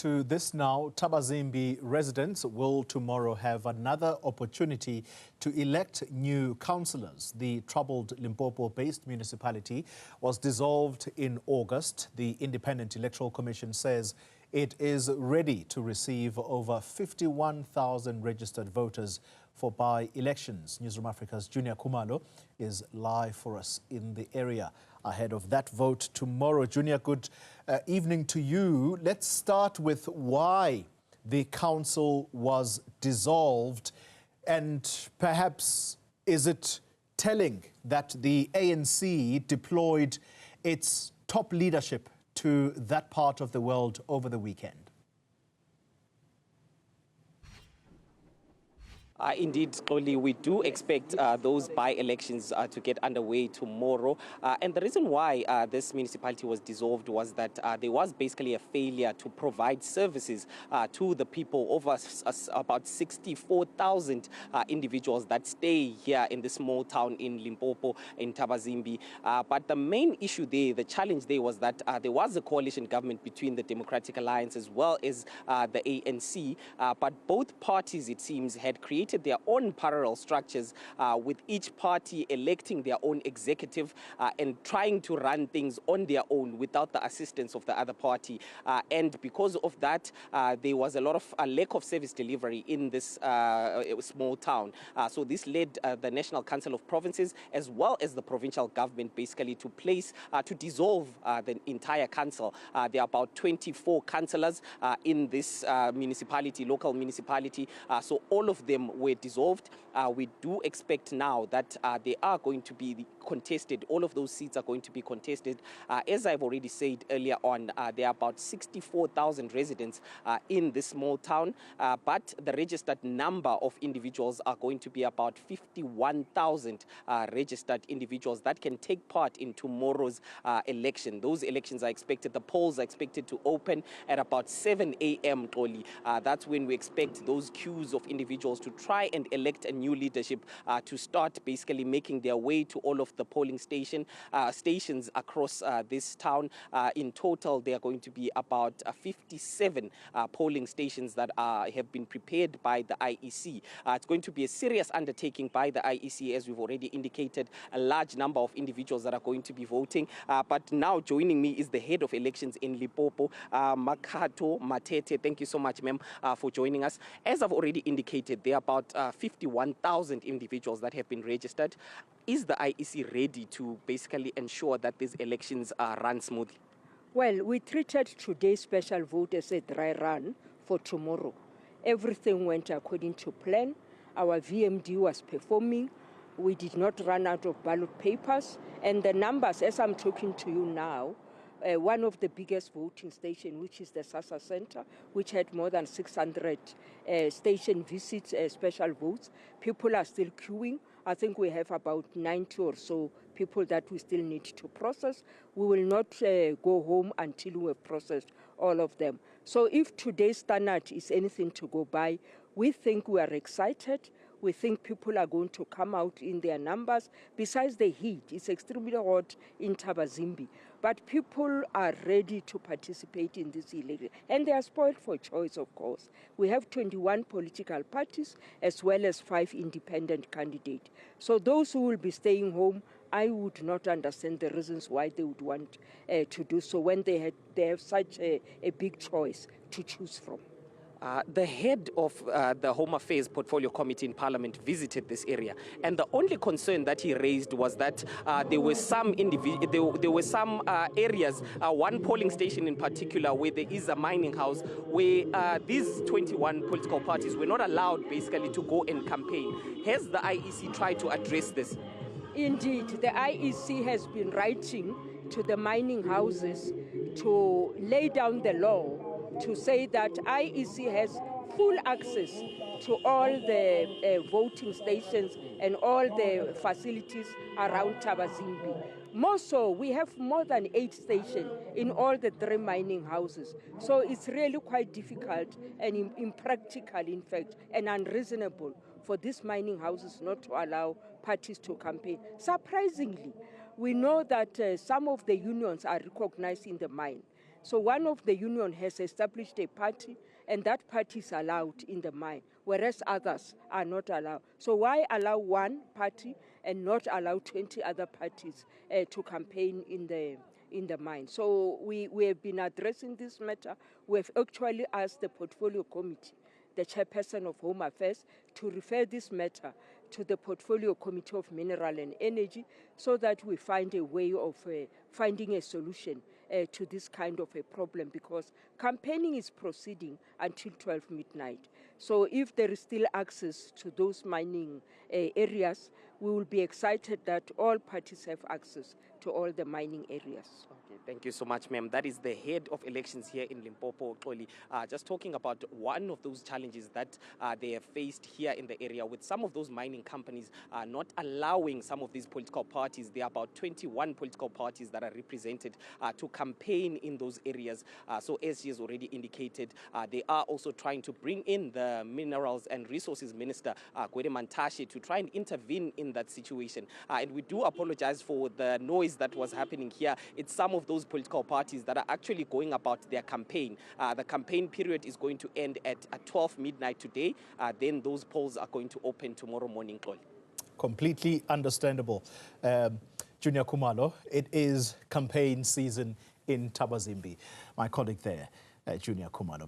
to this now. Thabazimbi residents will tomorrow have another opportunity to elect new councillors. The troubled Limpopo-based municipality was dissolved in August. The Independent Electoral Commission says it is ready to receive over 51,000 registered voters for by-elections. Newzroom Afrika's Juniour Khumalo is live for us in the area ahead of that vote tomorrow. Junior, good evening to you. Let's start with why the council was dissolved, and perhaps is it telling that the ANC deployed its top leadership to that part of the world over the weekend? Indeed, Oli, we do expect those by-elections to get underway tomorrow. And the reason why this municipality was dissolved was that there was basically a failure to provide services to the people, over about 64,000 individuals that stay here in the small town in Limpopo, in Thabazimbi. But the main issue there, the challenge there, was that there was a coalition government between the Democratic Alliance as well as the ANC. But both parties, it seems, had created their own parallel structures, with each party electing their own executive and trying to run things on their own without the assistance of the other party. And because of that, there was a lot of lack of service delivery in this small town. So this led the National Council of Provinces as well as the provincial government basically to dissolve the entire council. There are about 24 councillors in this municipality, local municipality. So all of them were dissolved. We do expect now that they are going to be contested. All of those seats are going to be contested. As I've already said earlier on, there are about 64,000 residents in this small town, but the registered number of individuals are going to be about 51,000 registered individuals that can take part in tomorrow's election. Those elections are expected, the polls are expected to open at about 7 a.m. That's when we expect those queues of individuals to try and elect a new leadership to start basically making their way to all of the polling stations across this town. In total, there are going to be about 57 polling stations that have been prepared by the IEC. It's going to be a serious undertaking by the IEC, as we've already indicated, a large number of individuals that are going to be voting. But now joining me is the head of elections in Limpopo, Makato Matete. Thank you so much, ma'am, for joining us. As I've already indicated, there are about 51,000 individuals that have been registered. Is the IEC ready to basically ensure that these elections run smoothly? Well, we treated today's special vote as a dry run for tomorrow. Everything went according to plan. Our VMD was performing. We did not run out of ballot papers. And the numbers, as I'm talking to you now, one of the biggest voting stations, which is the SASA Center, which had more than 600 station visits, special votes. People are still queuing. I think we have about 90 or so people that we still need to process. We will not go home until we have processed all of them. So if today's standard is anything to go by, we think we are excited. We think people are going to come out in their numbers. Besides the heat, it's extremely hot in Thabazimbi. But people are ready to participate in this election. And they are spoiled for choice, of course. We have 21 political parties as well as 5 independent candidates. So those who will be staying home, I would not understand the reasons why they would want to do so when they have such a big choice to choose from. The head of the Home Affairs Portfolio Committee in Parliament visited this area, and the only concern that he raised was that there were some areas, one polling station in particular, where there is a mining house, where these 21 political parties were not allowed basically to go and campaign. Has the IEC tried to address this? Indeed, the IEC has been writing to the mining houses to lay down the law to say that IEC has full access to all the voting stations and all the facilities around Thabazimbi. More so, we have more than 8 stations in all the 3 mining houses. So it's really quite difficult and impractical, in fact, and unreasonable for these mining houses not to allow parties to campaign. Surprisingly, we know that some of the unions are recognized in the mine. So one of the union has established a party, and that party is allowed in the mine, whereas others are not allowed. So why allow one party and not allow 20 other parties to campaign in the mine? So we have been addressing this matter. We have actually asked the portfolio committee, the chairperson of Home Affairs, to refer this matter to the Portfolio Committee of Mineral and Energy so that we find a way of finding a solution to this kind of a problem, because campaigning is proceeding until 12 midnight. So if there is still access to those mining areas, we will be excited that all parties have access to all the mining areas. Okay, thank you so much, ma'am. That is the head of elections here in Limpopo, Xoli. Just talking about one of those challenges that they have faced here in the area with some of those mining companies not allowing some of these political parties. There are about 21 political parties that are represented to campaign in those areas. So as she has already indicated, they are also trying to bring in the Minerals and Resources Minister, Gwede Mantashe, to try and intervene in that situation. And we do apologize for the noise that was happening here. It's some of those political parties that are actually going about their campaign. The campaign period is going to end at 12 midnight today. Then those polls are going to open tomorrow morning, Xoli. Completely understandable. Juniour Khumalo, it is campaign season in Thabazimbi. My colleague there, Juniour Khumalo.